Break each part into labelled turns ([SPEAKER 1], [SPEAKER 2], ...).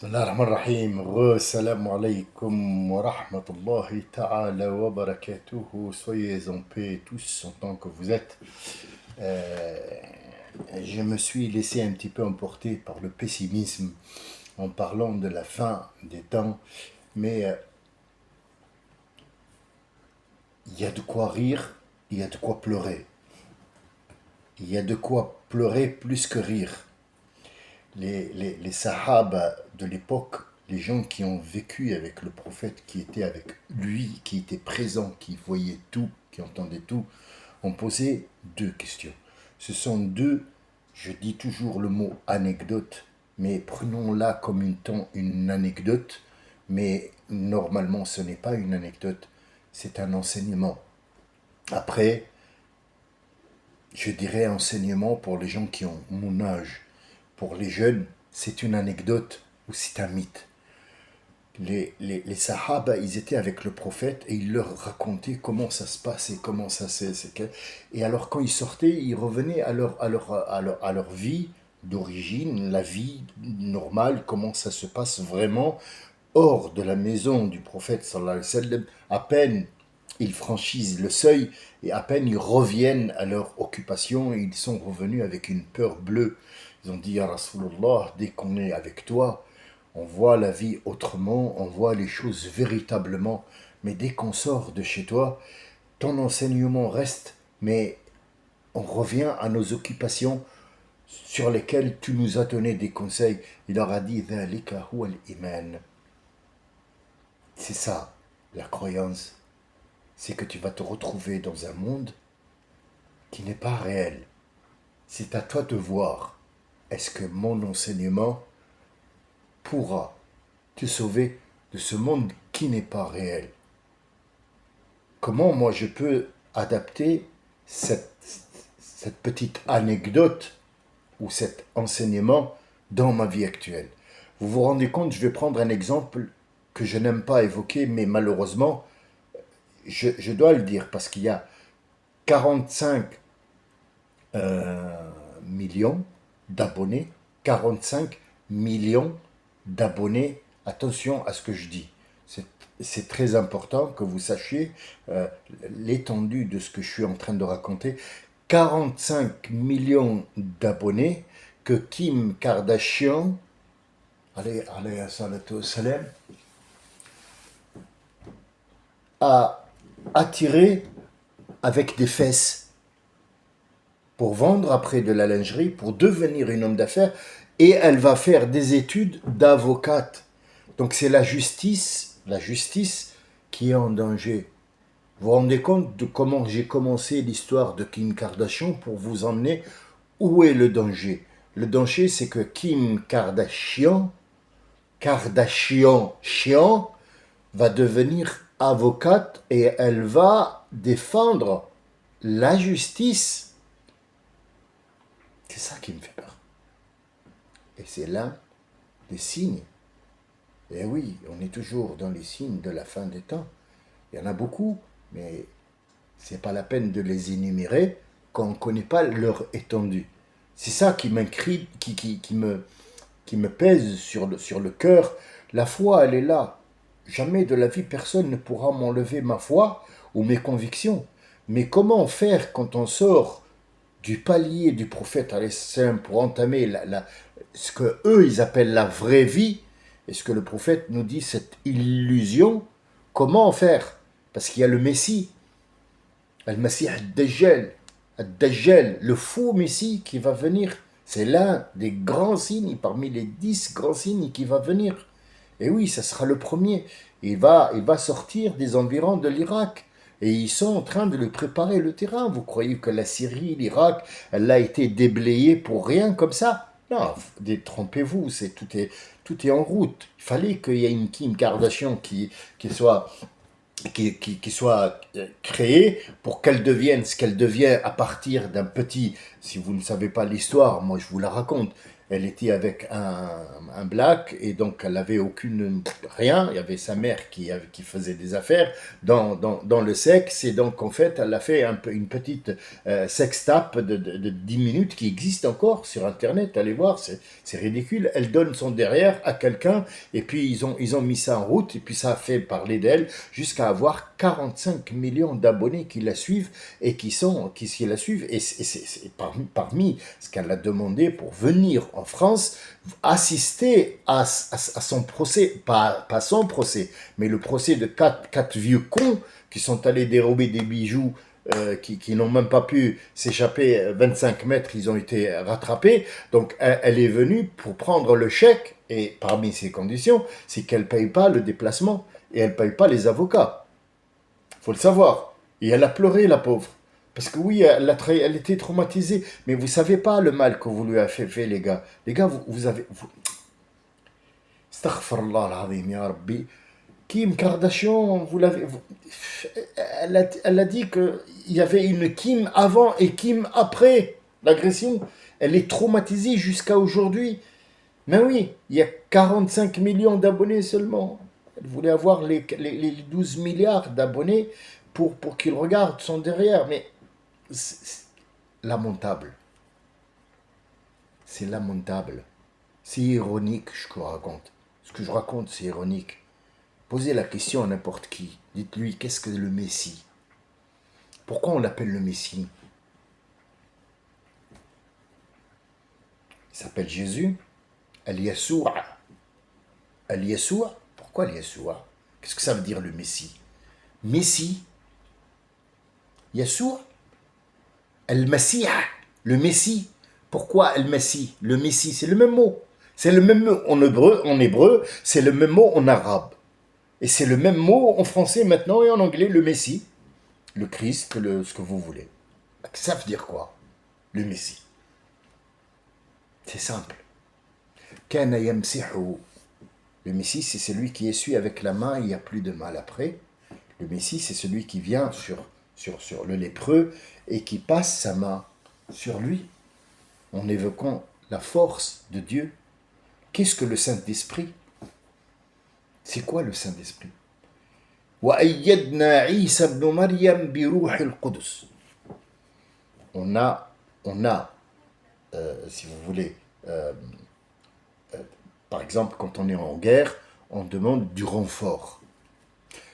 [SPEAKER 1] Bismillah ar-Rahman ar-Rahim. Salam alaikum wa rahmatullahi ta'ala wa barakatuhu. Soyez en paix tous en tant que vous êtes. Euh, je me suis laissé un petit peu emporter par le pessimisme en parlant de la fin des temps, mais il y a de quoi rire, il y a de quoi pleurer. Il y a de quoi pleurer plus que rire. Les Sahaba de l'époque, les gens qui ont vécu avec le prophète, qui étaient avec lui, qui étaient présents, qui voyaient tout, qui entendaient tout, ont posé deux questions. Ce sont deux, je dis toujours le mot anecdote, mais prenons-la comme une anecdote, mais normalement ce n'est pas une anecdote, c'est un enseignement. Après, je dirais enseignement pour les gens qui ont mon âge. Pour les jeunes, c'est une anecdote ou c'est un mythe. Les Sahaba, ils étaient avec le prophète et il leur racontait comment ça se passait, comment ça c'est. Et alors quand ils sortaient, ils revenaient à leur vie d'origine, la vie normale, comment ça se passe vraiment hors de la maison du prophète sallallahu alayhi wa sallam. À peine ils franchissent le seuil et à peine ils reviennent à leur occupation et ils sont revenus avec une peur bleue. Ils ont dit, Ya Rasulallah, dès qu'on est avec toi, on voit la vie autrement, on voit les choses véritablement. Mais dès qu'on sort de chez toi, ton enseignement reste, mais on revient à nos occupations sur lesquelles tu nous as donné des conseils. Il leur a dit, Dhalika huwa al-iman. C'est ça, la croyance. C'est que tu vas te retrouver dans un monde qui n'est pas réel. C'est à toi de voir. Est-ce que mon enseignement pourra te sauver de ce monde qui n'est pas réel? Comment moi je peux adapter cette petite anecdote ou cet enseignement dans ma vie actuelle? Vous vous rendez compte, je vais prendre un exemple que je n'aime pas évoquer, mais malheureusement, je dois le dire parce qu'il y a 45 millions d'abonnés, 45 millions d'abonnés. Attention à ce que je dis. C'est très important que vous sachiez l'étendue de ce que je suis en train de raconter. 45 millions d'abonnés que Kim Kardashian, alayhi salatu wassalam, a attiré avec des fesses pour vendre après de la lingerie, pour devenir une homme d'affaires, et elle va faire des études d'avocate. Donc c'est la justice qui est en danger. Vous vous rendez compte de comment j'ai commencé l'histoire de Kim Kardashian pour vous emmener où est le danger? Le danger, c'est que Kim Kardashian, Chian, va devenir avocate et elle va défendre la justice. C'est ça qui me fait peur. Et c'est l'un des signes. Et oui, on est toujours dans les signes de la fin des temps. Il y en a beaucoup, mais c'est pas la peine de les énumérer quand on ne connaît pas leur étendue. C'est ça qui m'inquiète, qui me pèse sur le cœur. La foi, elle est là. Jamais de la vie, personne ne pourra m'enlever ma foi ou mes convictions. Mais comment faire quand on sort du palier du prophète pour entamer ce que eux ils appellent la vraie vie, et ce que le prophète nous dit, cette illusion? Comment faire? Parce qu'il y a le Messie, Al-Masih Ad-Dajjal, le faux Messie qui va venir. C'est l'un des grands signes, parmi les 10 grands signes qui va venir. Et oui, ça sera le premier. Il va sortir des environs de l'Irak. Et ils sont en train de lui préparer le terrain. Vous croyez que la Syrie, l'Irak, elle a été déblayée pour rien comme ça? Non, détrompez-vous, tout est en route. Il fallait qu'il y ait une Kim Kardashian qui soit créée pour qu'elle devienne ce qu'elle devient à partir d'un petit, si vous ne savez pas l'histoire, moi je vous la raconte, elle était avec un black, et donc elle avait rien, il y avait sa mère qui faisait des affaires dans le sexe, et donc en fait elle a fait une petite sextape de 10 minutes qui existe encore sur internet, allez voir, c'est ridicule, elle donne son derrière à quelqu'un, et puis ils ont mis ça en route, et puis ça a fait parler d'elle, jusqu'à avoir 45 millions d'abonnés qui la suivent, et qui la suivent, et c'est parmi ce qu'elle a demandé pour venir en France, assister à son procès, pas son procès, mais le procès de quatre vieux cons qui sont allés dérober des bijoux, qui n'ont même pas pu s'échapper 25 mètres, ils ont été rattrapés. Donc elle est venue pour prendre le chèque, et parmi ces conditions, c'est qu'elle ne paye pas le déplacement, et elle ne paye pas les avocats. Il faut le savoir. Et elle a pleuré, la pauvre. Parce que oui, elle était traumatisée. Mais vous savez pas le mal que vous lui avez fait, les gars. Les gars, vous avez... Astaghfirullah al-azim, ya Rabbi. Kim Kardashian, elle a dit qu'il y avait une Kim avant et Kim après l'agression. Elle est traumatisée jusqu'à aujourd'hui. Mais oui, il y a 45 millions d'abonnés seulement. Elle voulait avoir les 12 milliards d'abonnés pour qu'ils regardent son derrière. Mais c'est lamentable. C'est lamentable. C'est ironique ce que je raconte. Ce que je raconte, c'est ironique. Posez la question à n'importe qui. Dites-lui, qu'est-ce que le Messie? Pourquoi on l'appelle le Messie? Il s'appelle Jésus. Al-Yassoua. Al-Yassoua. Pourquoi Al-Yassoua? Qu'est-ce que ça veut dire le Messie? Messie. Yassoua. Al-Masih. Le Messie. Pourquoi Al-Masih? Le Messie, c'est le même mot. C'est le même mot en hébreu, c'est le même mot en arabe. Et c'est le même mot en français maintenant et en anglais, le Messie. Le Christ, ce que vous voulez. Ça veut dire quoi? Le Messie. C'est simple. Kana yamsihu. Le Messie, c'est celui qui essuie avec la main, il n'y a plus de mal après. Le Messie, c'est celui qui vient sur le lépreux et qui passe sa main sur lui en évoquant la force de Dieu. Qu'est-ce que le Saint-Esprit? C'est quoi le Saint-Esprit? وَأَيَّدْنَا عِيسَى بْنُ مَرْيَمْ بِرُوحِ الْقُدُسِ. On a si vous voulez, par exemple, quand on est en guerre, on demande du renfort.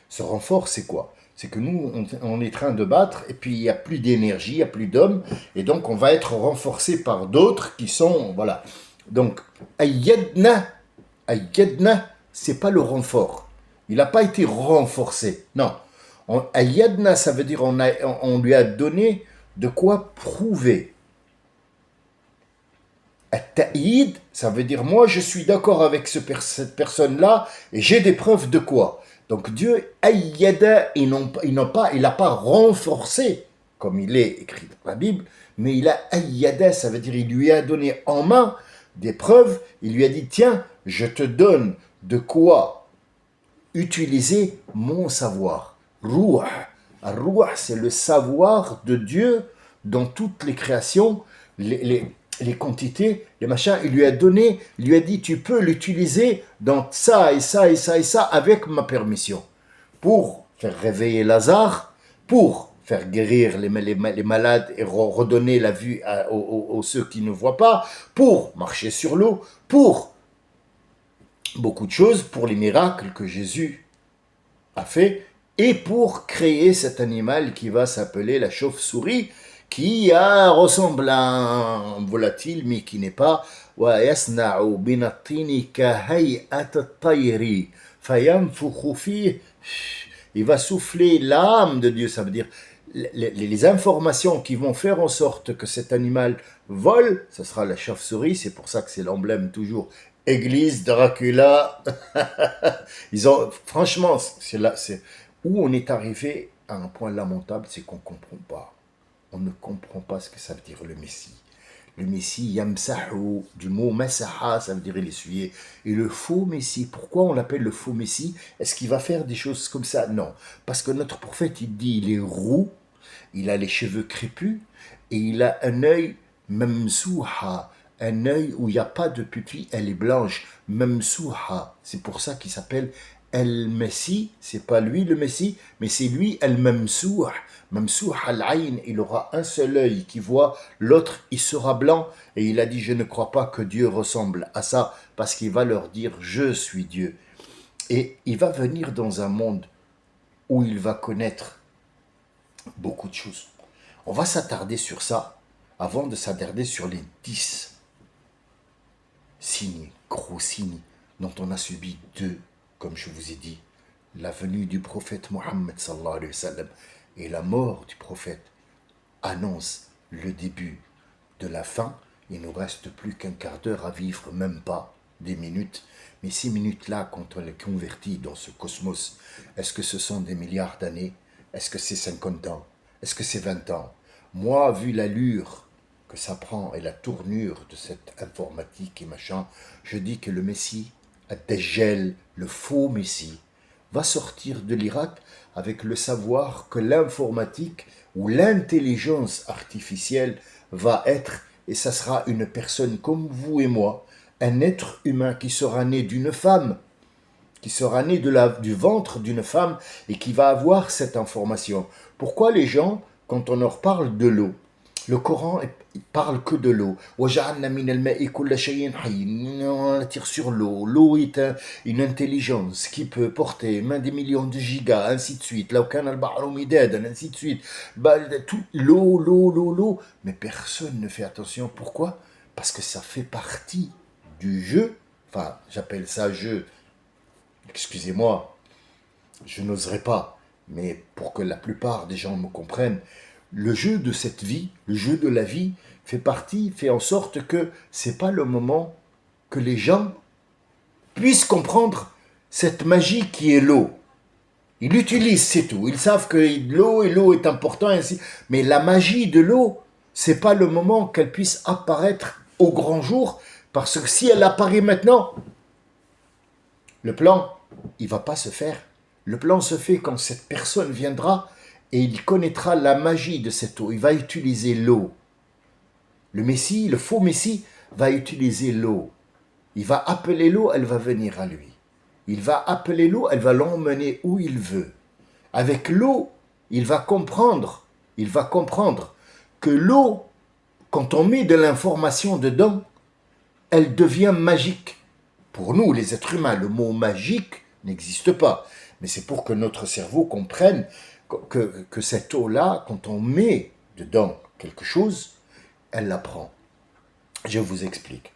[SPEAKER 1] Ce renfort, c'est quoi? C'est que nous, on est en train de battre, et puis il n'y a plus d'énergie, il n'y a plus d'hommes, et donc on va être renforcé par d'autres qui sont, voilà. Donc, ayyadna, c'est pas le renfort. Il n'a pas été renforcé, non. Ayyadna, ça veut dire on lui a donné de quoi prouver. At-ta'yid, ça veut dire moi je suis d'accord avec cette personne-là et j'ai des preuves de quoi. Donc Dieu ayyada, il n'a pas renforcé comme il est écrit dans la Bible, mais il a ayyada, ça veut dire il lui a donné en main des preuves, il lui a dit tiens, je te donne de quoi utiliser mon savoir. Ruh, c'est le savoir de Dieu dans toutes les créations, les quantités, les machins, il lui a donné, il lui a dit tu peux l'utiliser dans ça et ça et ça et ça avec ma permission. Pour faire réveiller Lazare, pour faire guérir les malades et redonner la vue aux ceux qui ne voient pas, pour marcher sur l'eau, pour beaucoup de choses, pour les miracles que Jésus a fait, et pour créer cet animal qui va s'appeler la chauve-souris, qui ressemble à un volatile, mais qui n'est pas. Il va souffler l'âme de Dieu, ça veut dire les informations qui vont faire en sorte que cet animal vole, ce sera la chauve-souris, c'est pour ça que c'est l'emblème toujours. Église, Dracula, franchement, c'est où on est arrivé à un point lamentable, c'est qu'on ne comprend pas. On ne comprend pas ce que ça veut dire le Messie. Le Messie, yamsahu, du mot masaha, ça veut dire il essuyait. Et le faux Messie, pourquoi on l'appelle le faux Messie? Est-ce qu'il va faire des choses comme ça? Non. Parce que notre prophète, il dit, il est roux, il a les cheveux crépus, et il a un œil mamsouha, un œil où il n'y a pas de pupille, elle est blanche, mamsouha. C'est pour ça qu'il s'appelle El-Messi, c'est pas lui le Messie, mais c'est lui El-Mamsouh. Mamsouh al-Ayn, il aura un seul œil qui voit, l'autre il sera blanc. Et il a dit, je ne crois pas que Dieu ressemble à ça, parce qu'il va leur dire, je suis Dieu. Et il va venir dans un monde où il va connaître beaucoup de choses. On va s'attarder sur ça avant de s'attarder sur les 10 signes, gros signes, dont on a subi 2, comme je vous ai dit. La venue du prophète Mohammed sallallahu alayhi wa sallam et la mort du prophète annonce le début de la fin. Il ne nous reste plus qu'un quart d'heure à vivre, même pas des minutes. Mais ces minutes-là, quand on les convertit dans ce cosmos, est-ce que ce sont des milliards d'années? Est-ce que c'est 50 ans? Est-ce que c'est 20 ans? Moi, vu l'allure que ça prend et la tournure de cette informatique et machin, je dis que le Messie, Ad-Dajjal, le faux Messie, va sortir de l'Irak avec le savoir que l'informatique ou l'intelligence artificielle va être, et ça sera une personne comme vous et moi, un être humain qui sera né d'une femme, qui sera né du ventre d'une femme et qui va avoir cette information. Pourquoi les gens, quand on leur parle de l'eau, le Coran il parle que de l'eau. On attire sur l'eau. L'eau est une intelligence qui peut porter des millions de gigas, ainsi de suite. Ainsi de suite. L'eau. Mais personne ne fait attention. Pourquoi? Parce que ça fait partie du jeu. Enfin, j'appelle ça jeu. Excusez-moi, je n'oserais pas. Mais pour que la plupart des gens me comprennent, le jeu de cette vie, le jeu de la vie, fait en sorte que c'est pas le moment que les gens puissent comprendre cette magie qui est l'eau. Ils l'utilisent, c'est tout. Ils savent que l'eau est important, ainsi. Mais la magie de l'eau, c'est pas le moment qu'elle puisse apparaître au grand jour, parce que si elle apparaît maintenant, le plan, il va pas se faire. Le plan se fait quand cette personne viendra et il connaîtra la magie de cette eau. Il va utiliser l'eau. Le Messie, le faux Messie, va utiliser l'eau. Il va appeler l'eau, elle va venir à lui. Il va appeler l'eau, elle va l'emmener où il veut. Avec l'eau, il va comprendre que l'eau, quand on met de l'information dedans, elle devient magique. Pour nous, les êtres humains, le mot magique n'existe pas. Mais c'est pour que notre cerveau comprenne que cette eau-là, quand on met dedans quelque chose, elle la prend. Je vous explique.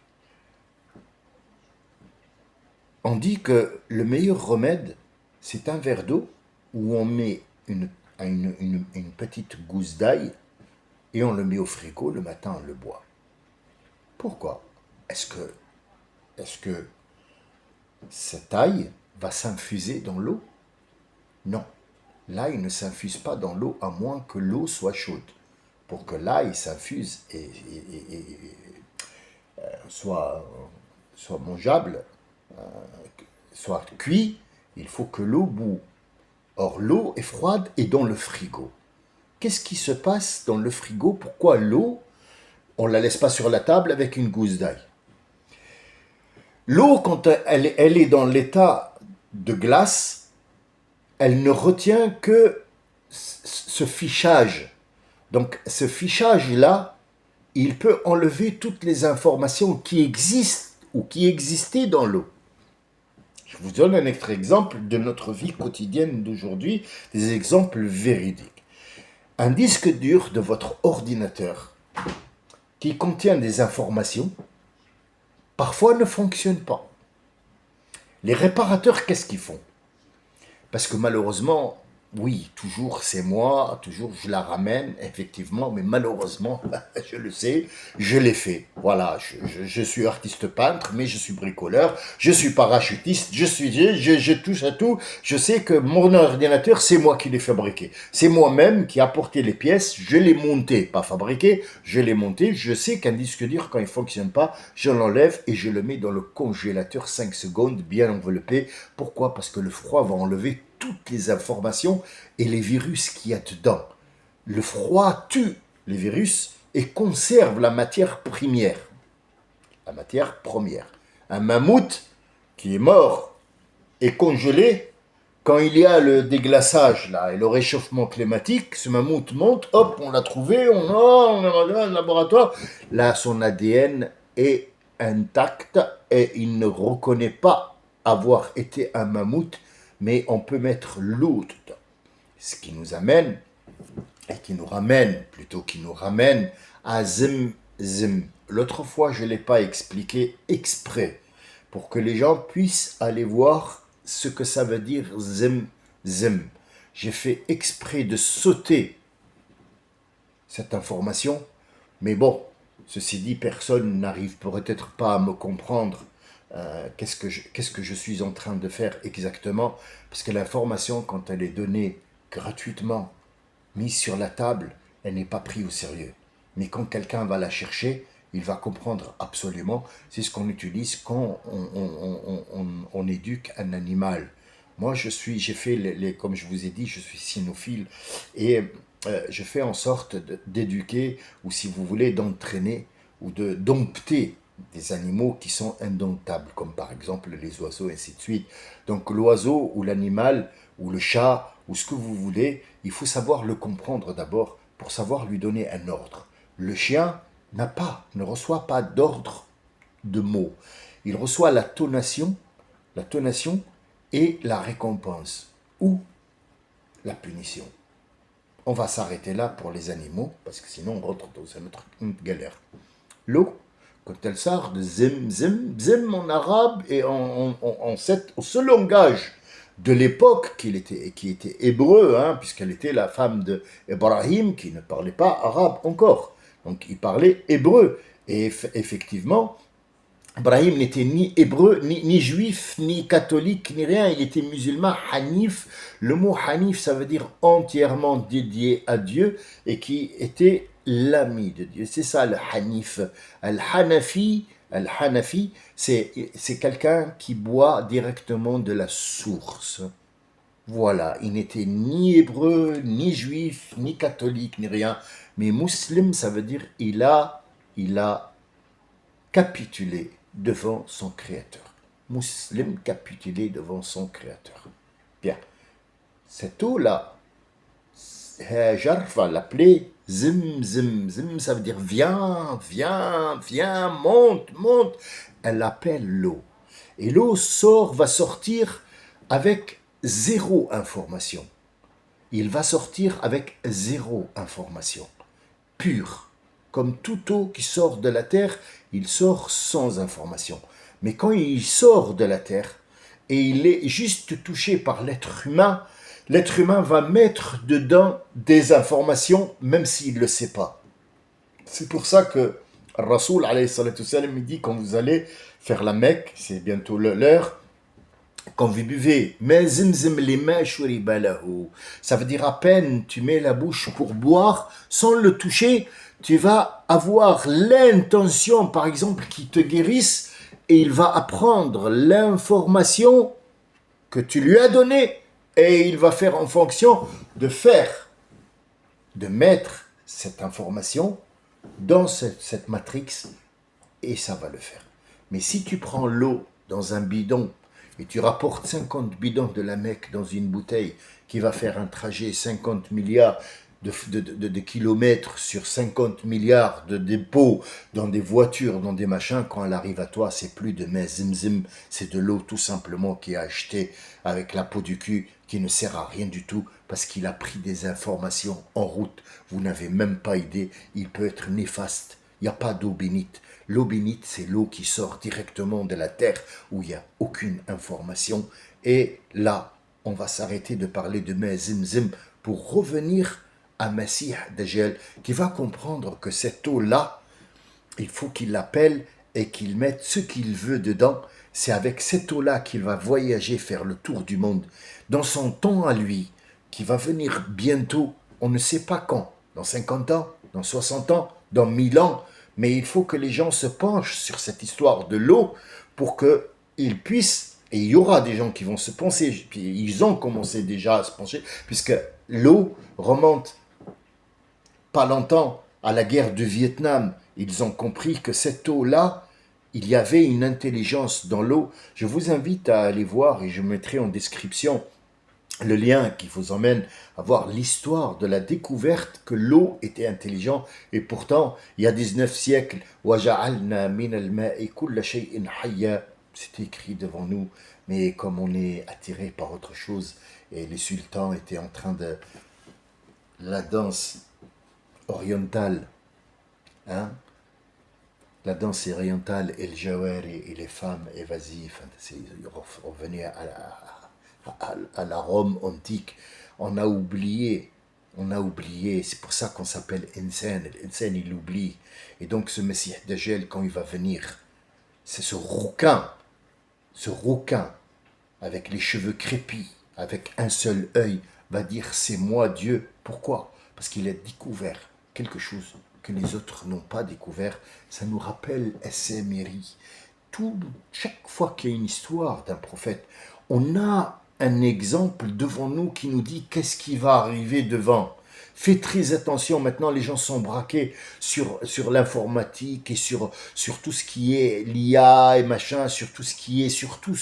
[SPEAKER 1] On dit que le meilleur remède, c'est un verre d'eau où on met une petite gousse d'ail et on le met au frigo, le matin on le boit. Pourquoi? Est-ce que cette ail va s'infuser dans l'eau? Non. L'ail ne s'infuse pas dans l'eau à moins que l'eau soit chaude. Pour que l'ail s'infuse et soit mangeable, soit cuit, il faut que l'eau bout. Or, l'eau est froide et dans le frigo. Qu'est-ce qui se passe dans le frigo? Pourquoi l'eau, on ne la laisse pas sur la table avec une gousse d'ail? L'eau, quand elle est dans l'état de glace, elle ne retient que ce fichage. Donc, ce fichage-là, il peut enlever toutes les informations qui existent ou qui existaient dans l'eau. Je vous donne un autre exemple de notre vie quotidienne d'aujourd'hui, des exemples véridiques. Un disque dur de votre ordinateur qui contient des informations, parfois ne fonctionne pas. Les réparateurs, qu'est-ce qu'ils font? Parce que malheureusement, oui, toujours c'est moi, toujours je la ramène, effectivement, mais malheureusement, je le sais, je l'ai fait. Voilà, je suis artiste peintre, mais je suis bricoleur, je suis parachutiste, je touche à tout. Je sais que mon ordinateur, c'est moi qui l'ai fabriqué. C'est moi-même qui ai apporté les pièces, je l'ai monté, pas fabriqué, je l'ai monté. Je sais qu'un disque dur, quand il ne fonctionne pas, je l'enlève et je le mets dans le congélateur 5 secondes, bien enveloppé. Pourquoi? Parce que le froid va enlever toutes les informations et les virus qu'il y a dedans. Le froid tue les virus et conserve la matière première. la matière première. Un mammouth qui est mort et congelé, quand il y a le déglaçage là, et le réchauffement climatique, ce mammouth monte, hop, on l'a trouvé, on a dans le laboratoire. Là, son ADN est intact et il ne reconnaît pas avoir été un mammouth, mais on peut mettre l'eau dedans. Ce qui nous amène, et qui nous ramène, plutôt qui nous ramène à Zim. L'autre fois, je ne l'ai pas expliqué exprès, pour que les gens puissent aller voir ce que ça veut dire Zim. J'ai fait exprès de sauter cette information, mais bon, ceci dit, personne n'arrive peut-être pas à me comprendre qu'est-ce que je suis en train de faire exactement, parce que l'information, quand elle est donnée gratuitement, mise sur la table, elle n'est pas prise au sérieux. Mais quand quelqu'un va la chercher, il va comprendre absolument. C'est ce qu'on utilise quand on éduque un animal. Moi, j'ai fait, comme je vous ai dit, je suis cynophile et je fais en sorte d'éduquer, ou si vous voulez, d'entraîner ou de dompter des animaux qui sont indomptables, comme par exemple les oiseaux, et ainsi de suite. Donc l'oiseau ou l'animal, ou le chat, ou ce que vous voulez, il faut savoir le comprendre d'abord pour savoir lui donner un ordre. Le chien ne reçoit pas d'ordre de mots. Il reçoit la tonation et la récompense ou la punition. On va s'arrêter là pour les animaux, parce que sinon on rentre dans une galère. L'eau, quand elle sort de zim en arabe et au seul langage de l'époque qui était hébreu, hein, puisqu'elle était la femme d'Ibrahim qui ne parlait pas arabe encore. Donc il parlait hébreu. Et effectivement, Ibrahim n'était ni hébreu, ni juif, ni catholique, ni rien. Il était musulman, hanif. Le mot hanif, ça veut dire entièrement dédié à Dieu et qui était l'ami de Dieu. C'est ça le hanif. Al-Hanafi, c'est quelqu'un qui boit directement de la source. Voilà, il n'était ni hébreu, ni juif, ni catholique, ni rien. Mais musulman, ça veut dire il a capitulé devant son créateur. Musulman capitulé devant son créateur. Bien. Cette eau-là, Hajar va l'appeler Zim. Zim, ça veut dire viens, monte. Elle appelle l'eau. Et l'eau va sortir avec zéro information. Il va sortir avec zéro information. Pure. Comme toute eau qui sort de la terre, il sort sans information. Mais quand il sort de la terre et il est juste touché par l'être humain va mettre dedans des informations même s'il ne le sait pas. C'est pour ça que Rasoul alayhi salatu salam dit quand vous allez faire la Mecque, c'est bientôt l'heure, quand vous buvez, ça veut dire à peine tu mets la bouche pour boire, sans le toucher, tu vas avoir l'intention, par exemple, qu'il te guérisse, et il va apprendre l'information que tu lui as donnée, et il va faire en fonction de mettre cette information dans cette matrix, et ça va le faire. Mais si tu prends l'eau dans un bidon, et tu rapportes 50 bidons de la Mecque dans une bouteille qui va faire un trajet 50 milliards de kilomètres sur 50 milliards de dépôts dans des voitures, dans des machins, quand elle arrive à toi, c'est plus de zim, c'est de l'eau tout simplement qui est achetée avec la peau du cul, qui ne sert à rien du tout, parce qu'il a pris des informations en route. Vous n'avez même pas idée, il peut être néfaste. Il n'y a pas d'eau bénite. L'eau bénite, c'est l'eau qui sort directement de la terre où il n'y a aucune information. Et là, on va s'arrêter de parler de Zim pour revenir à Messie Dajjal, qui va comprendre que cette eau-là, il faut qu'il l'appelle et qu'il mette ce qu'il veut dedans. C'est avec cette eau-là qu'il va voyager, faire le tour du monde. Dans son temps à lui, qui va venir bientôt, on ne sait pas quand, dans 50 ans, dans 60 ans, dans 1000 ans, mais il faut que les gens se penchent sur cette histoire de l'eau pour qu'ils puissent, et il y aura des gens qui vont se pencher, puis ils ont commencé déjà à se pencher, puisque l'eau remonte pas longtemps à la guerre du Vietnam. Ils ont compris que cette eau-là, il y avait une intelligence dans l'eau. Je vous invite à aller voir et je mettrai en description le lien qui vous emmène à voir l'histoire de la découverte que l'eau était intelligente. Et pourtant, il y a 19 siècles, وَجَعَلْنَا مِنَ الْمَاءِ كُلَّ شَيْءٍ حَيٍّ. C'est écrit devant nous, mais comme on est attiré par autre chose, et les sultans étaient en train de la danse orientale, hein, la danse orientale et le jawari et les femmes évasives, c'est revenu à la Rome antique, on a oublié, c'est pour ça qu'on s'appelle Insan, l'Insan il oublie, et donc ce Messie Dajjal quand il va venir, c'est ce rouquin avec les cheveux crépis, avec un seul œil, va dire c'est moi Dieu. Pourquoi? Parce qu'il a découvert quelque chose que les autres n'ont pas découvert. Ça nous rappelle Esséméry. Chaque fois qu'il y a une histoire d'un prophète, on a un exemple devant nous qui nous dit qu'est-ce qui va arriver devant. Faites très attention, maintenant les gens sont braqués sur l'informatique et sur tout ce qui est l'IA et machin, sur tout ce qui est, surtout,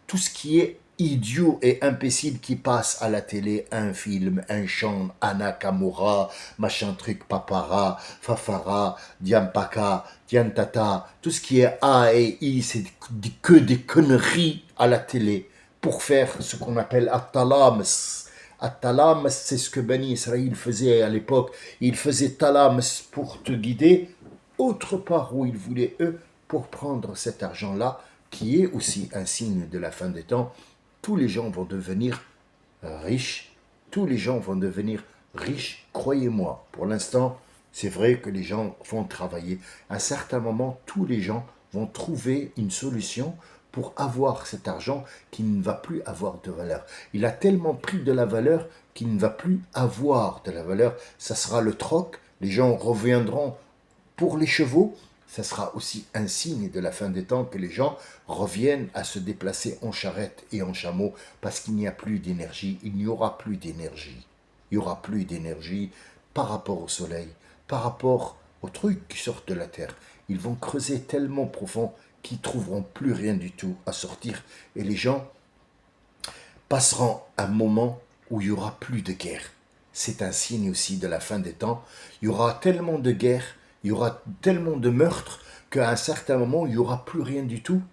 [SPEAKER 1] tout ce qui est idiot et imbécile qui passe à la télé, un film, un chant, Anna Kamura, machin truc, Papara, Fafara, Diampaka, Diantata, tout ce qui est A et I, c'est que des conneries à la télé pour faire ce qu'on appelle At-Talams. At-Talams, c'est ce que Bani Israël faisait à l'époque. Ils faisaient Talams pour te guider autre part où ils voulaient eux pour prendre cet argent-là qui est aussi un signe de la fin des temps. Tous les gens vont devenir riches. Tous les gens vont devenir riches, croyez-moi. Pour l'instant, c'est vrai que les gens vont travailler. À un certain moment, tous les gens vont trouver une solution pour avoir cet argent qui ne va plus avoir de valeur. Il a tellement pris de la valeur qu'il ne va plus avoir de la valeur. Ça sera le troc. Les gens reviendront pour les chevaux. Ça sera aussi un signe de la fin des temps que les gens reviennent à se déplacer en charrette et en chameau parce qu'il n'y a plus d'énergie, il n'y aura plus d'énergie. Il n'y aura plus d'énergie par rapport au soleil, par rapport aux trucs qui sortent de la terre. Ils vont creuser tellement profond qu'ils ne trouveront plus rien du tout à sortir et les gens passeront un moment où il n'y aura plus de guerre. C'est un signe aussi de la fin des temps. Il y aura tellement de guerres, il y aura tellement de meurtres qu'à un certain moment, il n'y aura plus rien du tout,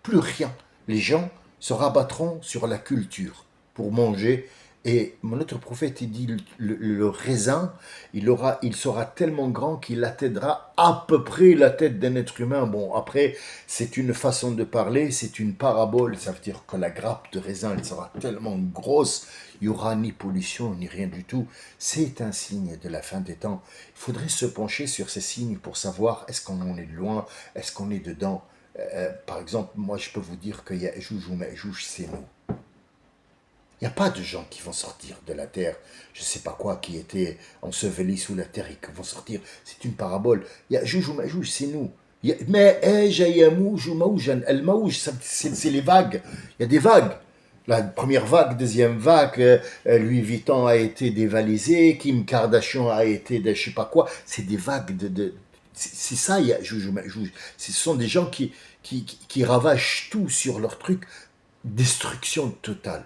[SPEAKER 1] plus rien. Les gens se rabattront sur la culture pour manger. Et notre prophète, il dit, le raisin, il sera tellement grand qu'il atteindra à peu près la tête d'un être humain. Bon, après, c'est une façon de parler, c'est une parabole. Ça veut dire que la grappe de raisin, elle sera tellement grosse, il n'y aura ni pollution, ni rien du tout. C'est un signe de la fin des temps. Il faudrait se pencher sur ces signes pour savoir est-ce qu'on en est loin, est-ce qu'on est dedans. Par exemple, moi, je peux vous dire qu'il y a Jouj ou Majouj, c'est nous. Il n'y a pas de gens qui vont sortir de la terre, je ne sais pas quoi, qui étaient ensevelis sous la terre et qui vont sortir. C'est une parabole. Il y a Jouj ou Majouj, c'est nous. Mais Yamouj ou Maouj, El-Maouj, c'est les vagues. Il y a des vagues. La première vague, deuxième vague, Louis Vuitton a été dévalisé, Kim Kardashian a été de je sais pas quoi. C'est des vagues c'est ça, il y a Jouj ou Majouj. Ce sont des gens qui ravagent tout sur leur truc. Destruction totale.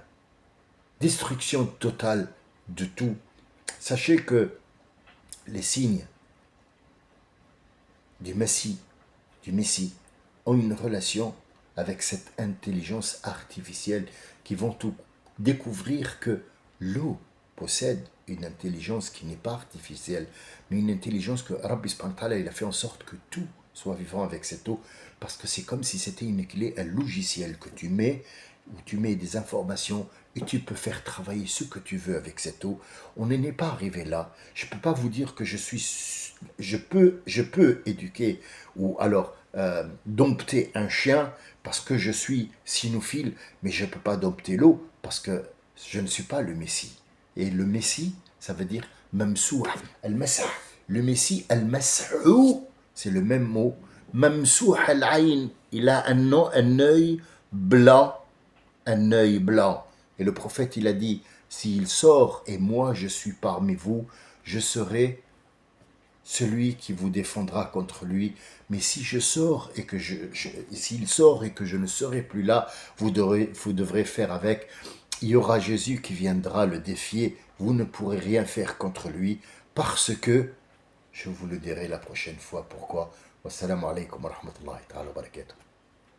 [SPEAKER 1] Destruction totale de tout. Sachez que les signes du Messie, ont une relation avec cette intelligence artificielle qui vont tout découvrir que l'eau possède une intelligence qui n'est pas artificielle, mais une intelligence que Rabbi subhanahu wa ta'ala, il a fait en sorte que tout soit vivant avec cette eau, parce que c'est comme si c'était une clé, un logiciel que tu mets, où tu mets des informations et tu peux faire travailler ce que tu veux avec cette eau. On n'est pas arrivé là. Je ne peux pas vous dire que je peux éduquer ou alors dompter un chien parce que je suis cynophile, mais je ne peux pas dompter l'eau parce que je ne suis pas le Messie. Et le Messie, ça veut dire mamsouh, al-masah. Le Messie, al-mas'ou, c'est le même mot. Mamsouh al-ayn, il a un œil blanc, un œil blanc. Et le prophète, il a dit, s'il sort et moi je suis parmi vous, je serai celui qui vous défendra contre lui. Mais si je sors et que s'il sort et que je ne serai plus là, vous devrez faire avec. Il y aura Jésus qui viendra le défier. Vous ne pourrez rien faire contre lui parce que, je vous le dirai la prochaine fois pourquoi. Wassalamu alaikum wa rahmatullahi ta'ala wa barakatuh.